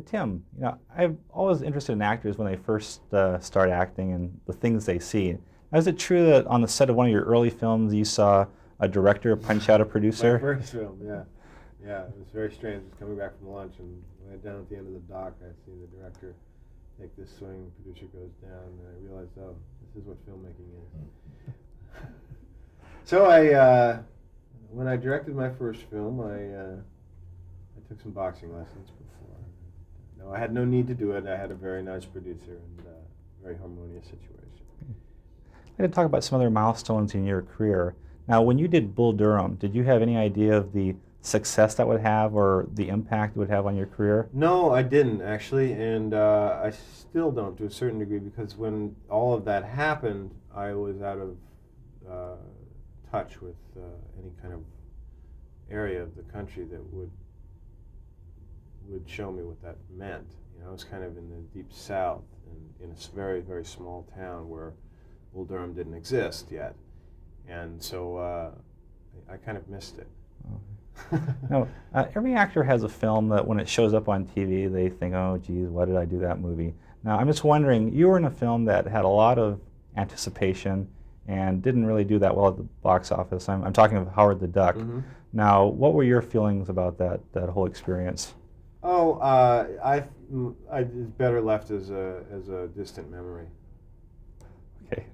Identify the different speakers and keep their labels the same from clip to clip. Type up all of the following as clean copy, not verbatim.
Speaker 1: Tim, I'm always interested in actors when they first start acting and the things they see. Now, is it true that on the set of one of your early films you saw a director punch out a
Speaker 2: My
Speaker 1: producer?
Speaker 2: first film, yeah. Yeah, it was very strange. I was coming back from lunch, and right down at the end of the dock, I see the director take this swing, the producer goes down, and I realized, oh, this is what filmmaking is. So when I directed my first film, I took some boxing lessons before. No, I had no need to do it. I had a very nice producer and a very harmonious situation.
Speaker 1: I did talk about some other milestones in your career. Now, when you did Bull Durham, did you have any idea of the success that would have or the impact it would have on your career?
Speaker 2: No, I didn't actually, and I still don't to a certain degree because when all of that happened, I was out of touch with any kind of area of the country that would show me what that meant. I was kind of in the deep south, in a very, very small town where Bull Durham didn't exist yet, and so I kind of missed it.
Speaker 1: No, every actor has a film that when it shows up on TV, they think, oh, geez, why did I do that movie? Now, I'm just wondering, you were in a film that had a lot of anticipation and didn't really do that well at the box office. I'm talking of Howard the Duck.
Speaker 2: Mm-hmm.
Speaker 1: Now, what were your feelings about that whole experience?
Speaker 2: Oh, it's better left as a distant memory.
Speaker 1: Okay.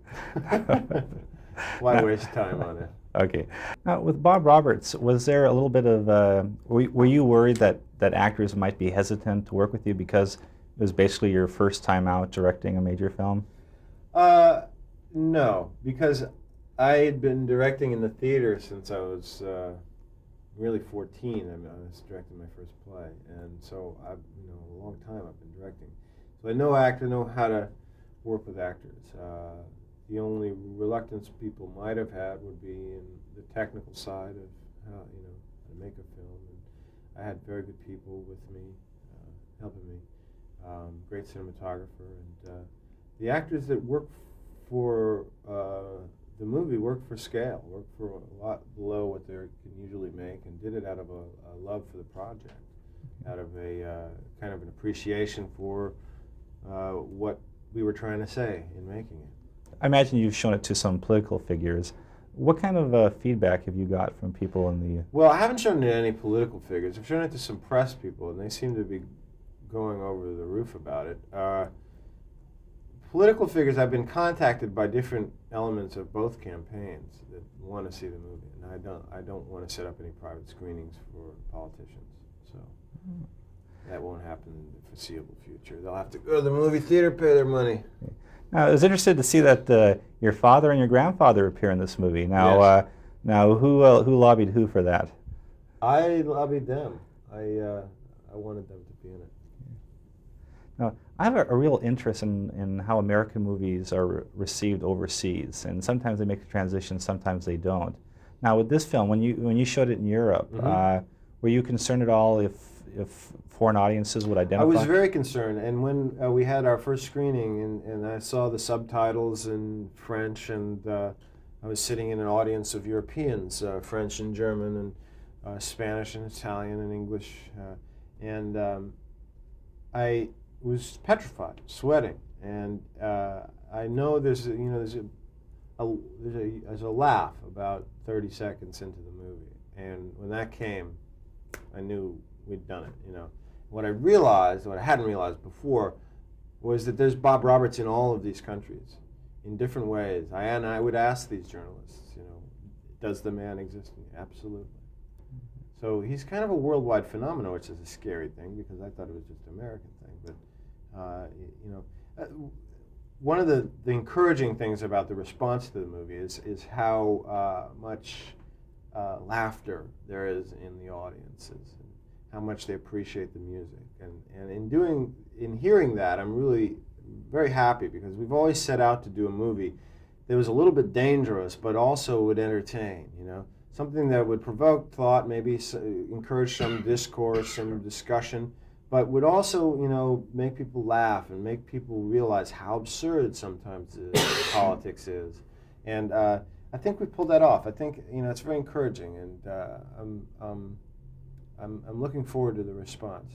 Speaker 2: Why waste time on it?
Speaker 1: Okay. Now, with Bob Roberts, was there a little bit of, were you worried that actors might be hesitant to work with you because it was basically your first time out directing a major film?
Speaker 2: No, because I had been directing in the theater since I was really 14. I was directing my first play, and so a long time I've been directing. So I know how to work with actors. The only reluctance people might have had would be in the technical side of how to make a film. And I had very good people with me, helping me. Great cinematographer, and the actors that work for the movie worked for scale, worked for a lot below what they can usually make, and did it out of a love for the project, out of a kind of an appreciation for what we were trying to say in making it.
Speaker 1: I imagine you've shown it to some political figures. What kind of feedback have you got from people in the...
Speaker 2: Well, I haven't shown it to any political figures. I've shown it to some press people, and they seem to be going over the roof about it. Political figures, I've been contacted by different elements of both campaigns that want to see the movie, and I don't want to set up any private screenings for politicians, so that won't happen in the foreseeable future. They'll have to go to the movie theater, pay their money.
Speaker 1: Now, I was interested to see that your father and your grandfather appear in this movie. Now,
Speaker 2: Yes.
Speaker 1: Now, who lobbied who for that?
Speaker 2: I lobbied them. I wanted them to be in it.
Speaker 1: Now, I have a real interest in how American movies are received overseas, and sometimes they make the transition, sometimes they don't. Now, with this film, when you showed it in Europe,
Speaker 2: Mm-hmm.
Speaker 1: were you concerned at all if foreign audiences would identify?
Speaker 2: I was very concerned, and when we had our first screening, and I saw the subtitles in French, and I was sitting in an audience of Europeans, French and German, and Spanish and Italian and English, and I was petrified, sweating, and I know there's a laugh about 30 seconds into the movie, and when that came, I knew we'd done it. What I realized, what I hadn't realized before, was that there's Bob Roberts in all of these countries, in different ways. I would ask these journalists, does the man exist? Absolutely. So he's kind of a worldwide phenomenon, which is a scary thing because I thought it was just an American thing. But one of the encouraging things about the response to the movie is how much laughter there is in the audiences, and how much they appreciate the music, and in hearing that, I'm really very happy because we've always set out to do a movie that was a little bit dangerous, but also would entertain. Something that would provoke thought, maybe encourage some discourse, some discussion, but would also, make people laugh and make people realize how absurd sometimes politics is. And I think we pulled that off. I think it's very encouraging, and I'm looking forward to the response.